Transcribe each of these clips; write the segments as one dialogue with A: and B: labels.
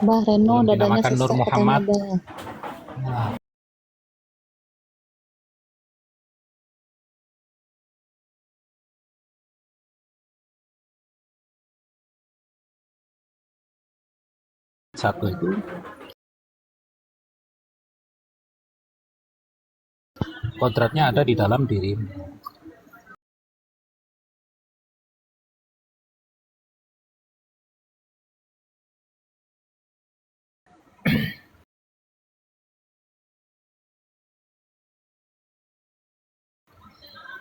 A: Mbah Reno
B: belum
A: dadanya
B: dinamakan Nur
A: sesak katanya
B: Muhammad.
A: Mbah.
B: Nah, satu itu kodratnya ada di dalam dirimu.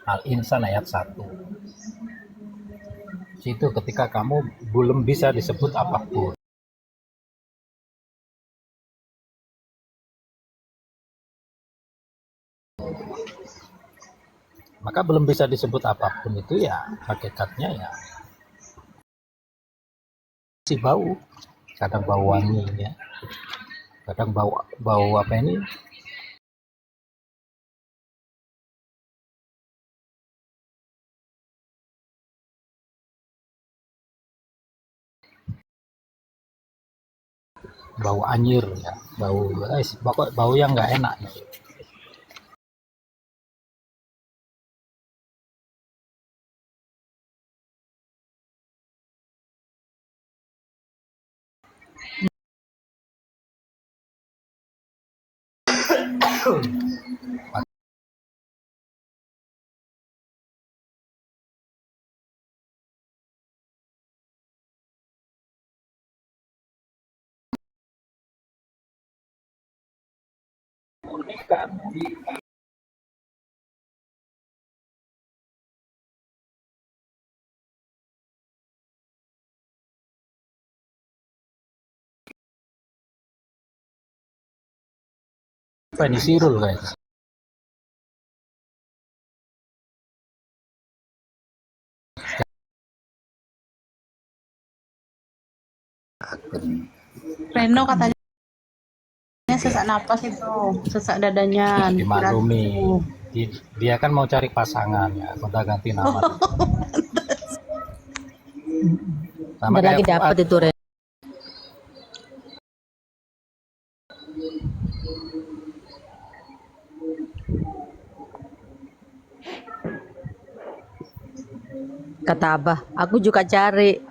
B: Al-Insan ayat 1. Situ ketika kamu belum bisa disebut apapun. Maka belum bisa disebut apapun itu ya hakikatnya ya si bau. Kadang bau wangi ya. Kadang bau bau apa ini? Bau anyir ya. Pokok bau yang nggak enak gitu. Apa ini sirul guys?
A: Reno katanya sesak napas itu, sesak dadanya,
B: Dimaklumi.
A: gitu.
B: Dia kan mau cari pasangan ya, udah ganti nama. Sama
A: Bentar lagi
B: kayak
A: dapat
B: Fuad.
A: itu Reno. Kata Abah, aku juga cari.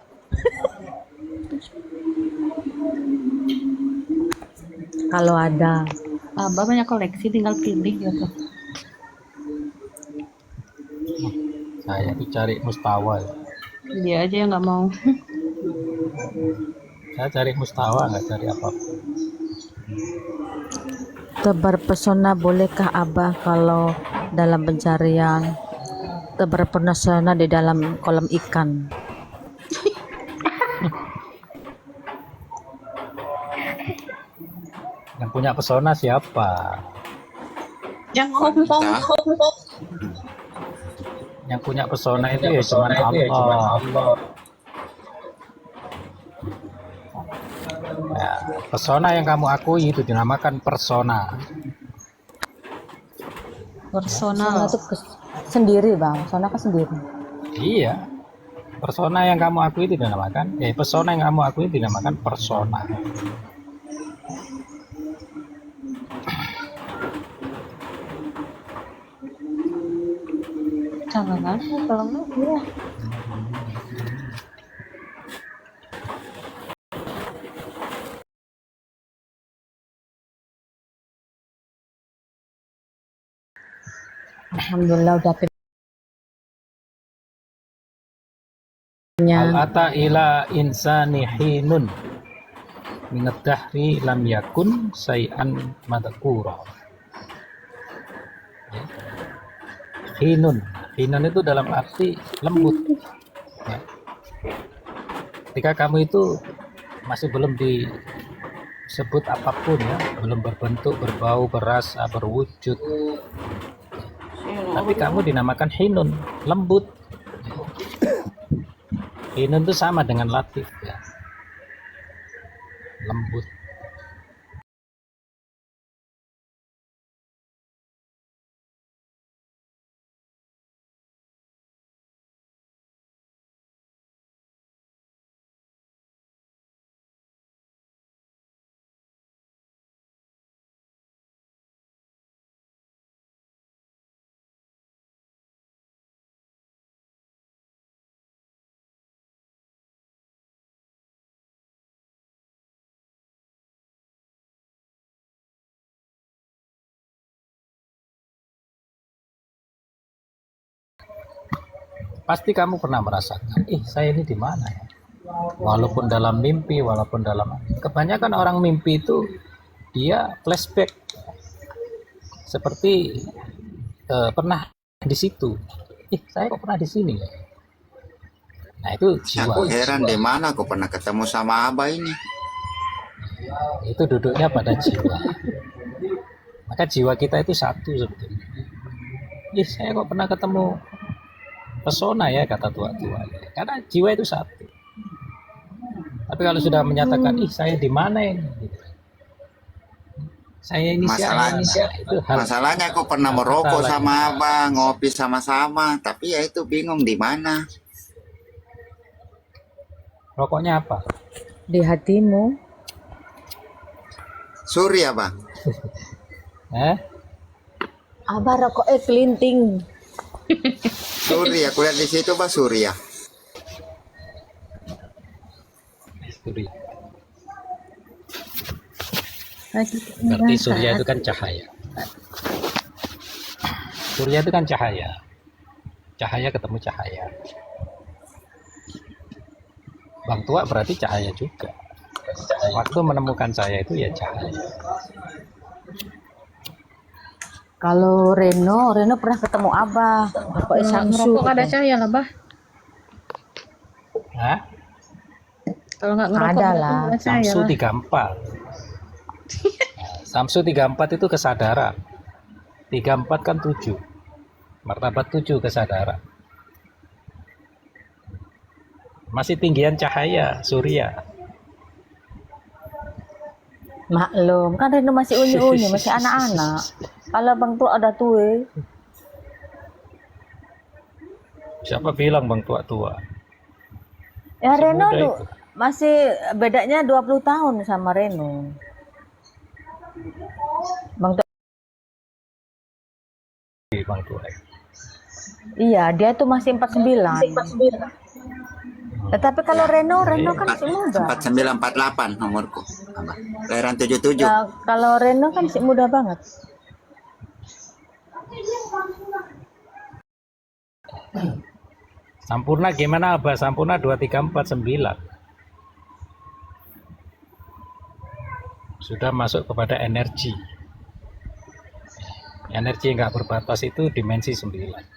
A: Kalau ada. Abah banyak koleksi, tinggal pilih gitu.
B: Saya itu cari mustawa ya.
A: Dia aja yang nggak mau.
B: Saya cari mustawa, nggak cari apapun.
A: Tebar pesona bolehkah Abah kalau dalam pencarian? Tebar pesona di dalam kolam ikan.
B: Yang punya pesona siapa?
A: Yang ngomong.
B: Yang punya pesona itu ya cuma Allah. Ya, pesona yang kamu akui itu dinamakan persona.
A: Personal itu sendiri bang, persona kan sendiri.
B: Iya, persona yang kamu akui itu dinamakan, pesona yang kamu akui dinamakan persona.
A: Jangan aja kalau nggak ya. Alhamdulillah udah
B: Hal
A: punya.
B: ata ila insani hinun minad dahri lam yakun say'an madhkura. Hinun. Hinun itu dalam arti lembut. Ya. Ketika kamu itu masih belum disebut apapun ya, belum berbentuk, berbau, berasa, berwujud, tapi kamu dinamakan hinun, lembut. Hinun itu sama dengan latif ya, lembut. pasti kamu pernah merasakan, saya ini di mana ya? Walaupun dalam mimpi, walaupun dalam, kebanyakan orang mimpi itu dia flashback seperti pernah di situ. Saya kok pernah di sini ya? Nah itu jiwa.
C: Aku heran di mana aku pernah ketemu sama Abah ini.
B: Itu duduknya pada jiwa. Maka jiwa kita itu satu sebetulnya. Saya kok pernah ketemu pesona ya, kata tua-tua. Karena jiwa itu satu. Tapi kalau sudah menyatakan, saya di mana ini? Saya ini siapa? Itu
C: masalahnya aku pernah merokok sama Abah, ngopi sama-sama, tapi ya itu bingung di mana.
B: Rokoknya apa?
A: Di hatimu.
C: Surya, Bang.
A: Abah rokoknya kelinting.
C: Surya, aku lihat di situ, Bang, Surya.
B: Surya. Berarti surya itu kan cahaya. Surya itu kan cahaya. Cahaya ketemu cahaya. Bang tua berarti cahaya juga. Waktu menemukan saya itu ya cahaya.
A: Kalau Reno pernah ketemu Abah. Rokoknya Samsu.
D: Ngerokok ada cahaya lah, Bah.
B: Hah?
D: Kalau nggak ngerokok
A: Ada
D: berarti
A: lah.
D: nggak ada cahaya
B: Samsu
D: lah.
B: 34. Samsu 34 itu kesadaran. 34 kan 7. Martabat 7 kesadaran. Masih tinggian cahaya surya.
A: Maklum, kan Reno masih unyu-unyu, masih anak-anak. Kalau Bang tua ada tua.
B: Siapa bilang Bang tua-tua?
A: Ya
B: Masih
A: Reno
B: muda
A: tuh
B: itu.
A: masih bedanya 20 tahun sama Reno. Bang tua,
B: Bang tua.
A: iya, dia tuh masih 49. Tetapi kalau Reno kan masih muda.
C: 4948 nomorku, Abah. Kelahiran 77.
A: Nah, kalau Reno kan masih muda banget.
B: Sampurna gimana Abah? Sampurna 2349. Sudah masuk kepada energi. Energi yang nggak berbatas itu dimensi 9.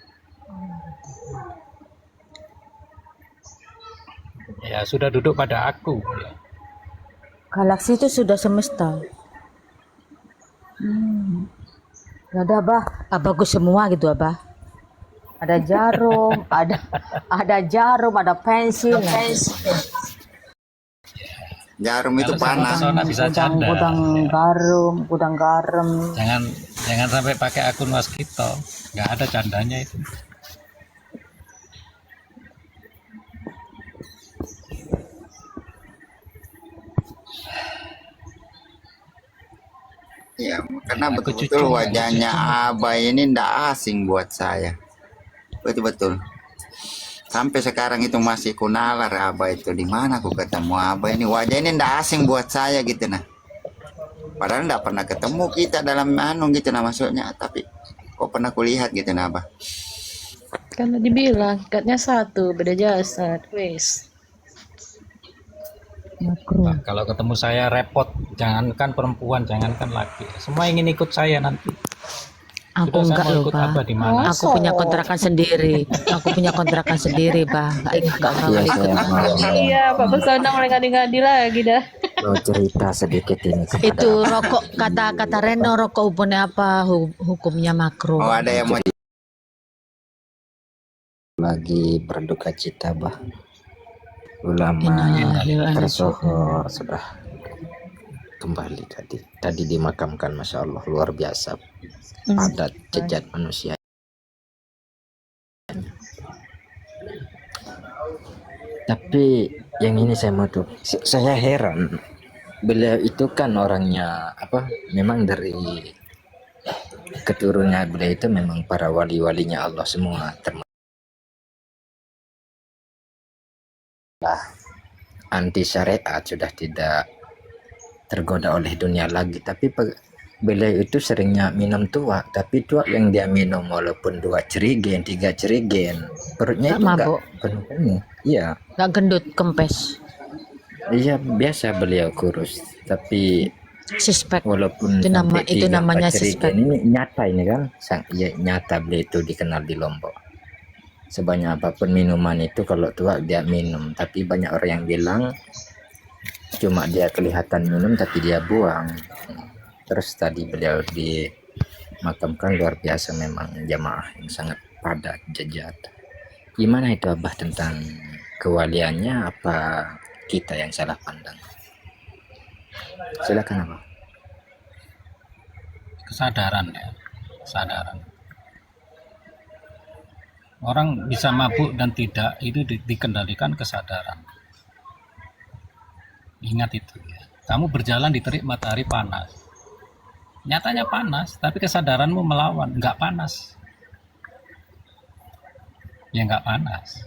B: Ya sudah duduk pada aku. Ya.
A: Galaksi itu sudah semesta. Gak ada Abah, bagus semua gitu Abah. Ada jarum, ada jarum, ada pensil.
C: Jarum itu
B: Kalau sama
C: panas.
B: pesona bisa canda.
A: Gudang garam.
B: Jangan sampai pakai akun Waskito. Nggak ada candanya itu.
C: Ya, karena
B: Aku
C: betul-betul
B: cucu,
C: wajahnya Abah ini ndak asing buat saya. Betul-betul. Sampai sekarang itu masih kunalar Abah itu, di mana aku ketemu Abah ini. Wajah ini ndak asing buat saya gitu nah. Padahal ndak pernah ketemu kita dalam gitu nah maksudnya, tapi kok pernah kulihat gitu nah Abah.
D: Karena dibilang ikatnya satu, beda jasad, wes.
B: Nah, kalau ketemu saya repot, jangankan perempuan, jangankan laki, semua ingin ikut saya nanti.
A: Aku
B: Sudah,
A: enggak
B: saya mau
A: loh
B: ikut
A: Pak.
B: Abah di mana?
A: Aku punya kontrakan sendiri. Bah. Enggak mau
E: Iya,
A: ikut.
E: saya mau,
D: Iya, Pak Pesona mulai ngadi-ngadi lagi dah.
E: mau cerita sedikit ini kepada
A: Itu rokok kata Reno rokok hukumnya apa? Hukumnya makruh.
C: Oh, ada yang mau
E: lagi berduka cita bah. Ulama
A: Innalillahi wa inna
E: tersohor sudah kembali tadi dimakamkan, masya Allah, luar biasa padat jejak manusia. Tapi yang ini saya heran, beliau itu kan orangnya memang dari keturunan beliau itu memang para wali-walinya Allah semua, termasuk anti syariat, sudah tidak tergoda oleh dunia lagi, tapi beliau itu seringnya minum tuak, tapi tuak yang dia minum walaupun 2 cerigen 3 cerigen perutnya
A: Nggak
E: itu enggak
A: mabuk,
E: penuh-penuh. Iya,
A: nggak gendut, kempes.
E: iya biasa beliau kurus, tapi
A: Suspek.
E: walaupun
A: Itu
E: sampai
A: itu
E: 3
A: namanya
E: 4
A: suspek.
E: cerigen ini nyata ini kan, ya, nyata beliau itu dikenal di Lombok. Sebanyak apapun minuman itu kalau tuak dia minum, tapi banyak orang yang bilang cuma dia kelihatan minum tapi dia buang. Terus tadi beliau dimakamkan, luar biasa memang, jamaah yang sangat padat jejat. Gimana itu Abah tentang kewaliannya, apa kita yang salah pandang? Silakan Abah.
B: Kesadaran ya, kesadaran. Orang bisa mabuk dan tidak itu dikendalikan kesadaran. Ingat itu ya. Kamu berjalan di terik matahari panas. Nyatanya panas, tapi kesadaranmu melawan, nggak panas. Ya nggak panas.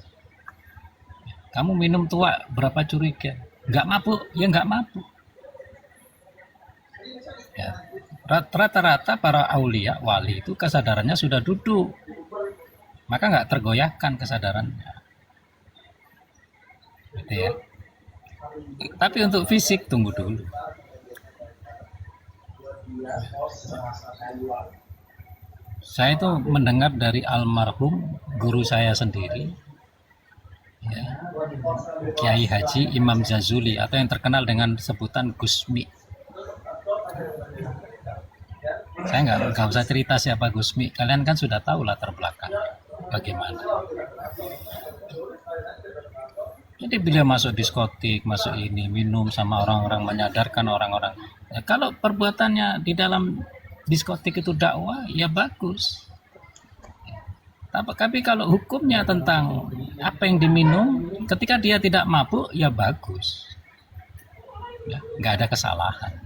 B: Kamu minum tua berapa curiga? Nggak mabuk, ya nggak mabuk. Ya. Rata-rata para aulia, wali itu kesadarannya sudah duduk. Maka nggak tergoyahkan kesadarannya. Gitu ya. Tapi untuk fisik tunggu dulu. Saya itu mendengar dari almarhum guru saya sendiri, ya, Kiai Haji Imam Jazuli atau yang terkenal dengan sebutan Gusmi. Saya nggak usah cerita siapa Gusmi, kalian kan sudah tahu latar belakang bagaimana. Jadi beliau masuk diskotik, masuk ini, minum sama orang-orang, menyadarkan orang-orang. Ya, kalau perbuatannya di dalam diskotik itu dakwah, ya bagus. Tapi kalau hukumnya tentang apa yang diminum, ketika dia tidak mabuk, ya bagus. Ya, nggak ada kesalahan.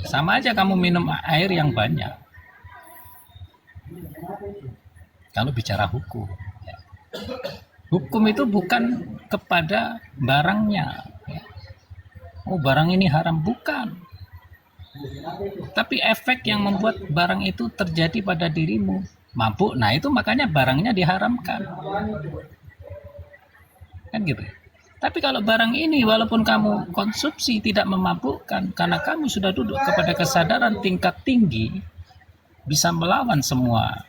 B: Sama aja kamu minum air yang banyak. Kalau bicara hukum. Ya. Hukum itu bukan kepada barangnya. Oh, barang ini haram, bukan. Tapi efek yang membuat barang itu terjadi pada dirimu, mabuk, nah itu makanya barangnya diharamkan. Kan gitu. Tapi kalau barang ini walaupun kamu konsumsi tidak memabukkan, karena kamu sudah duduk kepada kesadaran tingkat tinggi, bisa melawan semua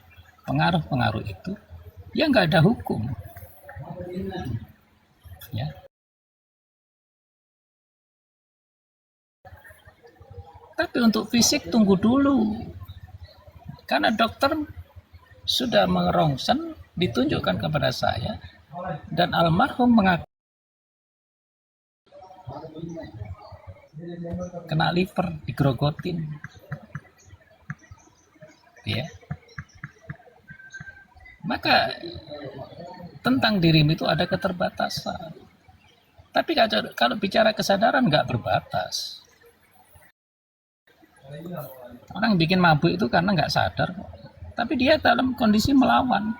B: pengaruh-pengaruh itu, ya nggak ada hukum. Ya. Tapi untuk fisik tunggu dulu. Karena dokter sudah mengerongsen, ditunjukkan kepada saya, dan almarhum mengaku kena liver, digrogotin. Ya. Maka tentang dirimu itu ada keterbatasan. Tapi kalau bicara kesadaran nggak berbatas. Orang bikin mabuk itu karena nggak sadar, tapi dia dalam kondisi melawan.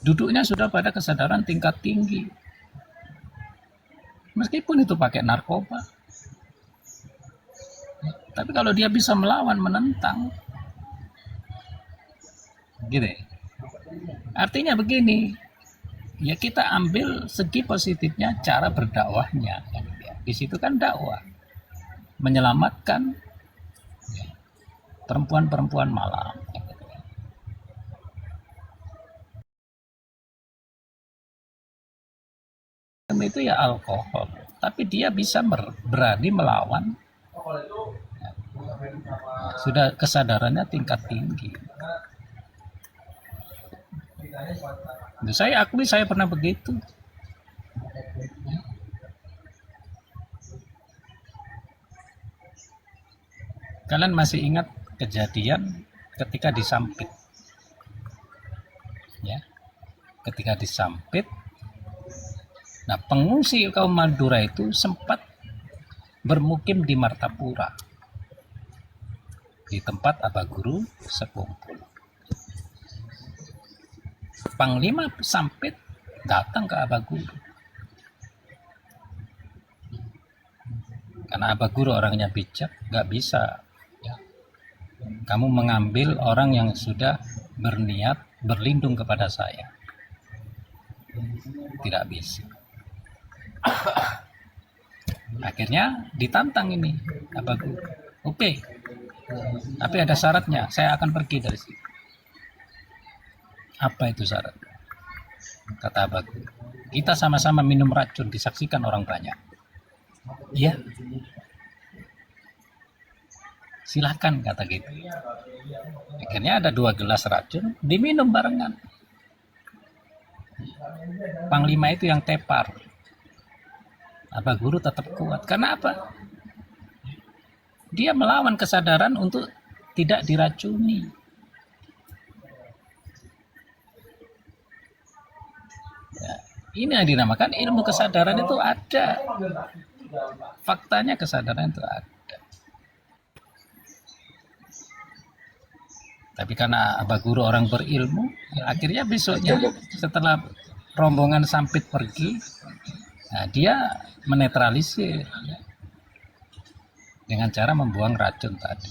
B: Duduknya sudah pada kesadaran tingkat tinggi. Meskipun itu pakai narkoba. Tapi kalau dia bisa melawan, menentang. Gitu ya. Artinya begini, ya kita ambil segi positifnya cara berdakwahnya. Di situ kan dakwah. Menyelamatkan perempuan-perempuan malam. Itu ya alkohol, tapi dia bisa berani melawan. Sudah kesadarannya tingkat tinggi. Saya akui saya pernah begitu. Kalian masih ingat kejadian ketika disampit? Ya, ketika disampit. Nah, pengungsi kaum Madura itu sempat bermukim di Martapura, di tempat Abah Guru sekumpul. Panglima Sampit datang ke Abah Guru. Karena Abah Guru orangnya bijak, nggak bisa ya, kamu mengambil orang yang sudah berniat berlindung kepada saya. Tidak bisa. Akhirnya ditantang ini Abah Guru. Oke, tapi ada syaratnya, saya akan pergi dari sini. Apa itu syarat? Kata Abah Guru, kita sama-sama minum racun, disaksikan orang banyak. Iya, silahkan, kata gitu. Akhirnya ada 2 gelas racun, diminum barengan. Panglima itu yang tepar. Abah Guru tetap kuat. Karena apa? Dia melawan kesadaran untuk tidak diracuni. Ya, ini yang dinamakan ilmu kesadaran itu ada. Faktanya kesadaran itu ada. Tapi karena Abah Guru orang berilmu, ya akhirnya besoknya setelah rombongan Sampit pergi, nah dia menetralisir ya, dengan cara membuang racun tadi.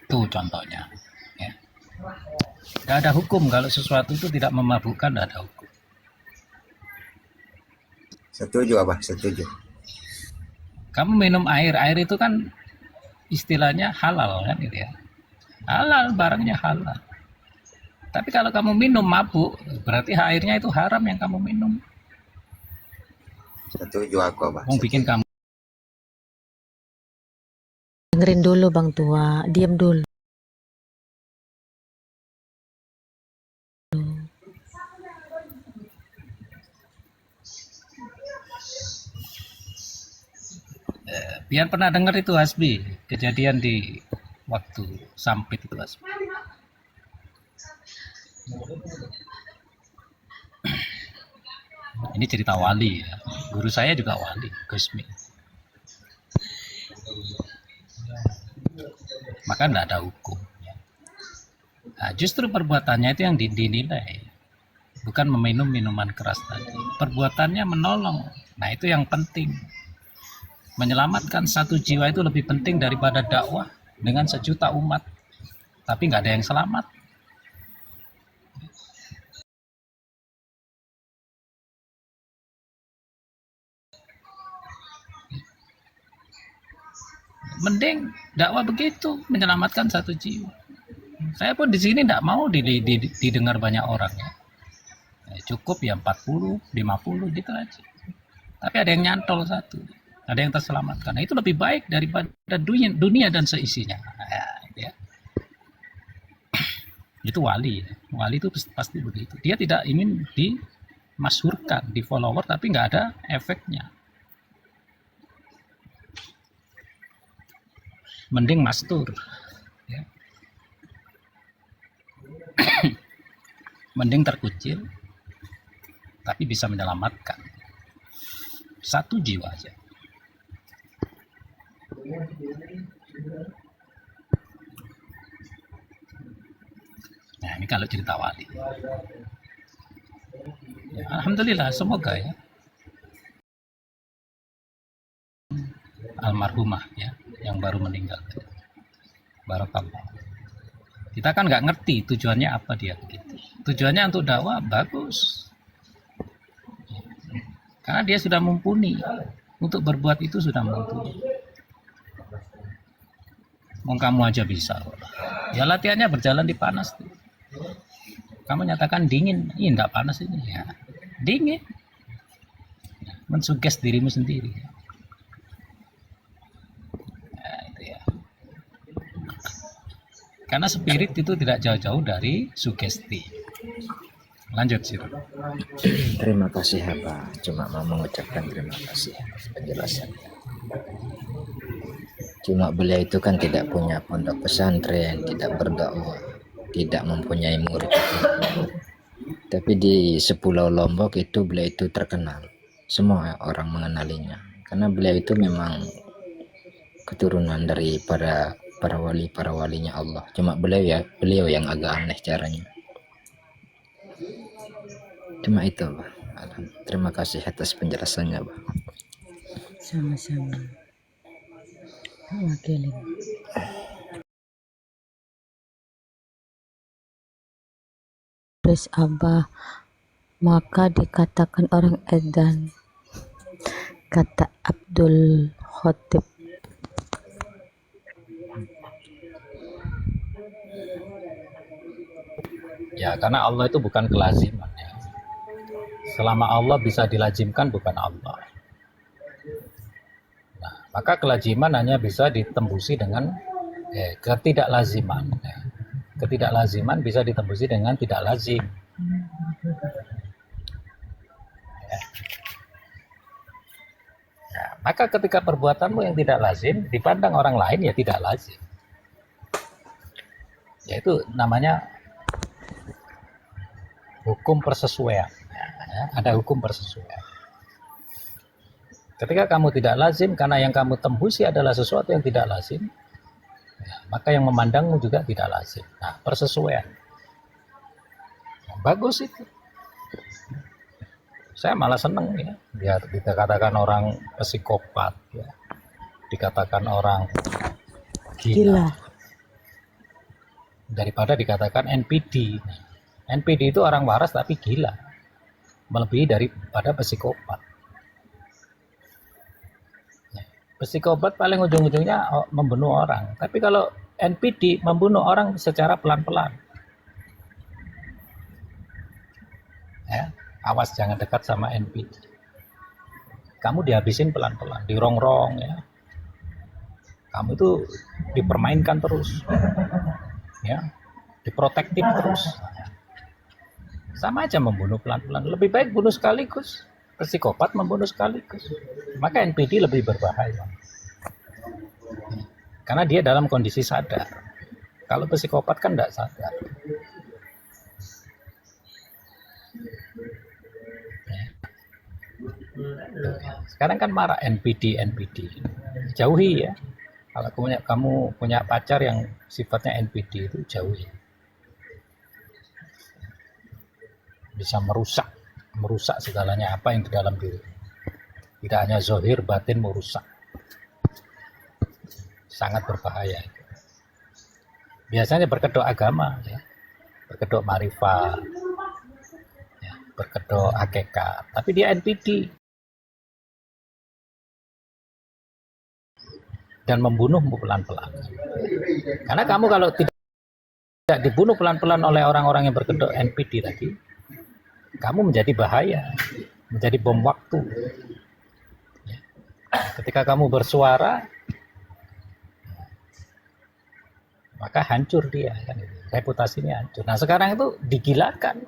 B: Itu contohnya. Ya. Gak ada hukum kalau sesuatu itu tidak memabukkan, tidak ada hukum.
C: Setuju Abah, setuju.
B: Kamu minum air itu kan istilahnya halal kan gitu ya. Halal, barangnya halal. Tapi kalau kamu minum mabuk, berarti airnya itu haram yang kamu minum.
C: Setuju aku Abah.
B: Mau bikin kamu
A: Dengerin dulu Bang Tua, diam dulu.
B: biar pernah dengar itu Hasbi, kejadian di waktu Sampit itu Hasbi. Ini cerita wali ya. Guru saya juga wali, Gusmi. Maka tidak ada hukum. Nah, justru perbuatannya itu yang dinilai, bukan meminum minuman keras tadi. Perbuatannya menolong. Nah itu yang penting. Menyelamatkan 1 jiwa itu lebih penting daripada dakwah dengan 1 juta umat. Tapi nggak ada yang selamat. Mending dakwah begitu, menyelamatkan 1 jiwa. Saya pun di sini tidak mau didengar banyak orang ya. Cukup ya 40, 50 gitu aja. Tapi ada yang nyantol 1, ada yang terselamatkan. Nah, itu lebih baik daripada dunia dan seisinya. Ya. Itu wali. Wali itu pasti begitu. Dia tidak ingin dimasyhurkan, di follower, tapi nggak ada efeknya. Mending mastur. Ya. Mending terkucil, tapi bisa menyelamatkan 1 jiwa aja. Nah ini kalau cerita wali. Ya, alhamdulillah, semoga ya almarhumah ya yang baru meninggal. Barakallah. Kita kan nggak ngerti tujuannya apa dia begitu. Tujuannya untuk dakwah bagus. Karena dia sudah mumpuni. Untuk berbuat itu sudah mumpuni. Mau kamu aja bisa. Ya latihannya berjalan di panas. Kamu nyatakan dingin. Ini enggak panas ini. Ya, dingin. Mensuges dirimu sendiri. Karena spirit itu tidak jauh-jauh dari sugesti. Lanjut sih.
E: Terima kasih Abah. Cuma mau mengucapkan terima kasih atas penjelasannya. Cuma beliau itu kan tidak punya pondok pesantren, tidak berdakwah, tidak mempunyai murid. Tapi di Sepulau Lombok itu beliau itu terkenal. Semua orang mengenalinya. Karena beliau itu memang keturunan dari para walinya Allah. Cuma beliau yang agak aneh caranya. Cuma itu, Bah. Terima kasih atas penjelasannya, Bah.
A: Sama-sama. Wakilin. Terus Abah, maka dikatakan orang edan, kata Abdul Khatib.
B: Ya, karena Allah itu bukan kelaziman ya. Selama Allah bisa dilazimkan bukan Allah. Nah, maka kelaziman hanya bisa ditembusi dengan ketidaklaziman. Ya. Ketidaklaziman bisa ditembusi dengan tidak lazim. Ya. Ya, maka ketika perbuatanmu yang tidak lazim dipandang orang lain ya tidak lazim. Yaitu namanya hukum persesuaian. Ya, ada hukum persesuaian. Ketika kamu tidak lazim karena yang kamu tembusi adalah sesuatu yang tidak lazim, ya, maka yang memandangmu juga tidak lazim. Nah, persesuaian. Bagus itu. Saya malah seneng ya, biar dikatakan orang psikopat, ya, dikatakan orang gila, daripada dikatakan NPD. NPD itu orang waras tapi gila, melebihi daripada psikopat. Psikopat paling ujung-ujungnya membunuh orang, tapi kalau NPD membunuh orang secara pelan-pelan. Ya, awas jangan dekat sama NPD. Kamu dihabisin pelan-pelan, dirongrong ya. Kamu itu dipermainkan terus, ya, diprotektif terus. Sama aja membunuh pelan-pelan. Lebih baik bunuh sekaligus. Psikopat membunuh sekaligus. Maka NPD lebih berbahaya. Karena dia dalam kondisi sadar. Kalau psikopat kan tidak sadar. Sekarang kan marah NPD. Jauhi ya. Kalau kamu punya pacar yang sifatnya NPD itu jauhi. Bisa merusak segalanya apa yang di dalam diri. Tidak hanya zahir, batin merusak. Sangat berbahaya. Biasanya berkedok agama, ya. Berkedok marifat, ya. Berkedok hakikat. Tapi dia NPD. Dan membunuhmu pelan-pelan. Karena kamu kalau tidak dibunuh pelan-pelan oleh orang-orang yang berkedok NPD tadi, kamu menjadi bahaya, menjadi bom waktu. Ketika kamu bersuara, maka hancur dia, kan? Reputasinya hancur. Nah sekarang itu digilakan.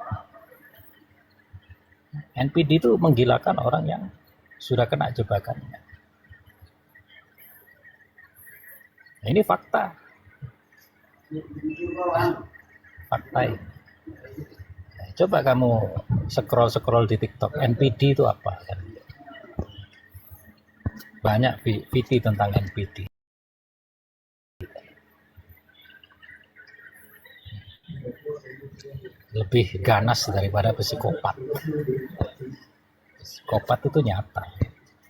B: NPD itu menggilakan orang yang sudah kena jebakannya. Nah, ini fakta. Fakta ini. Coba kamu scroll di TikTok, NPD itu apa? Banyak VT tentang NPD. Lebih ganas daripada psikopat. Psikopat itu nyata.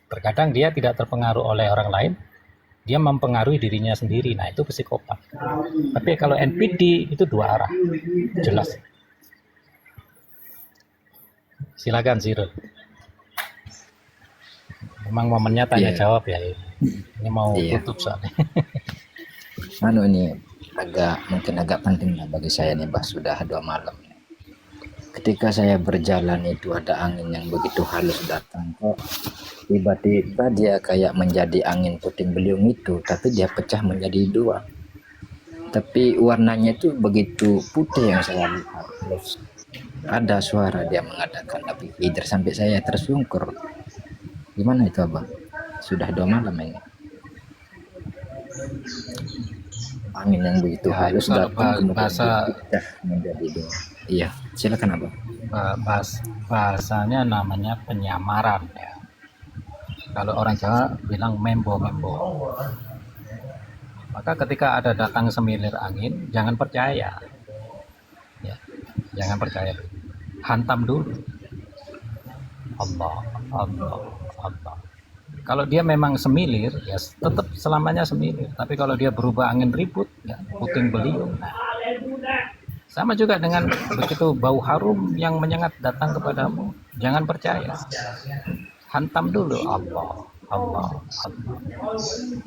B: Terkadang dia tidak terpengaruh oleh orang lain, dia mempengaruhi dirinya sendiri. Nah itu psikopat. Tapi kalau NPD itu dua arah, jelas. Silakan Zirul. Memang momennya tanya jawab ya. Ini mau tutup soalnya.
E: Ini mungkin agak penting lah bagi saya nih, Bah, sudah 2 malam. Ketika saya berjalan itu ada angin yang begitu halus datang, kok tiba-tiba dia kayak menjadi angin puting beliung itu, tapi dia pecah menjadi 2. Tapi warnanya itu begitu putih yang saya lihat. Terus ada suara dia mengadakan tapi hider sampai saya tersungkur. Gimana itu Abang? Sudah 2 malam ini. Angin yang begitu halus datang
B: bahasa
E: menjadi 2. Iya, silakan Abang.
B: Bahasanya namanya penyamaran ya. Kalau orang Jawa bilang membo-membo. Maka ketika ada datang semilir angin, jangan percaya. Ya, jangan percaya. Hantam dulu. Allah. Kalau dia memang semilir, ya tetap selamanya semilir. Tapi kalau dia berubah angin ribut, ya puting beliung. Nah, sama juga dengan begitu bau harum yang menyengat datang kepadamu, jangan percaya. Hantam dulu Allah, Allah, Allah.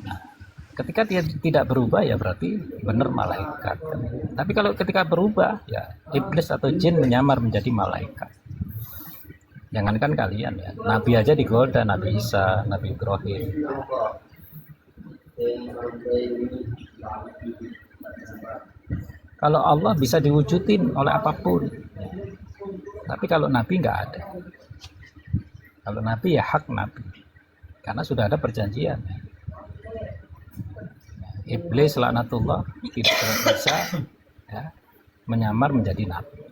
B: Nah, ketika dia tidak berubah ya berarti benar malaikat. Tapi kalau ketika berubah ya iblis atau jin menyamar menjadi malaikat. Jangankan kalian ya, Nabi aja digoda, Nabi Isa, Nabi Ibrahim. Kalau Allah bisa diwujudin oleh apapun, tapi kalau Nabi nggak ada. Kalau Nabi ya hak Nabi, karena sudah ada perjanjian. Iblis laknatullah tidak bisa ya, menyamar menjadi Nabi.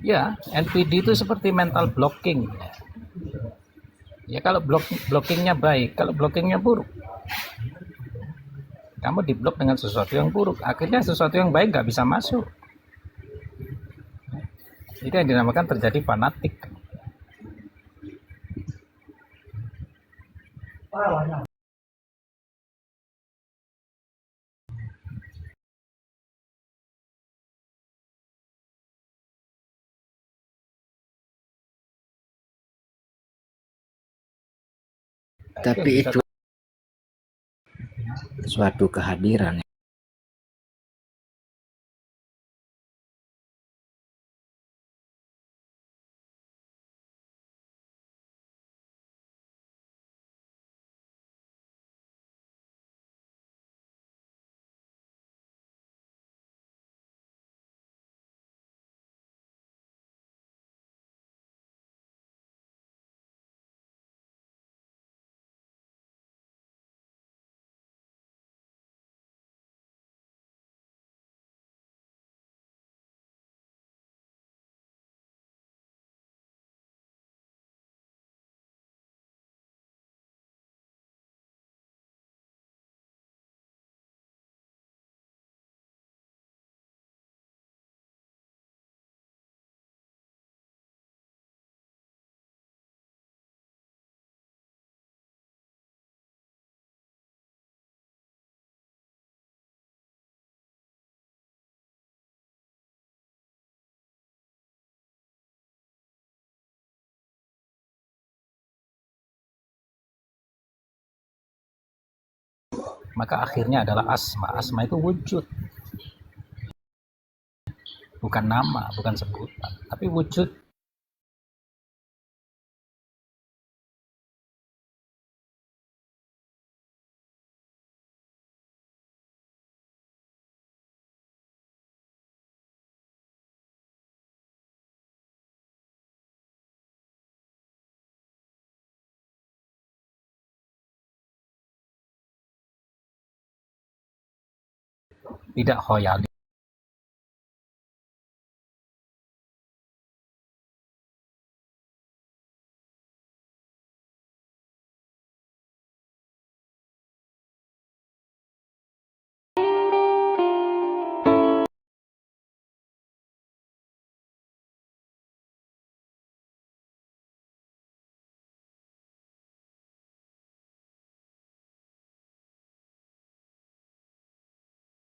B: Ya, NPD itu seperti mental blocking. Ya kalau blockingnya baik, kalau blockingnya buruk, kamu diblok dengan sesuatu yang buruk. Akhirnya sesuatu yang baik nggak bisa masuk. Itu yang dinamakan terjadi fanatik.
E: Tapi itu suatu kehadiran.
B: Maka akhirnya adalah asma. Asma itu wujud, bukan nama, bukan sebutan, tapi wujud. Tidak khoyali.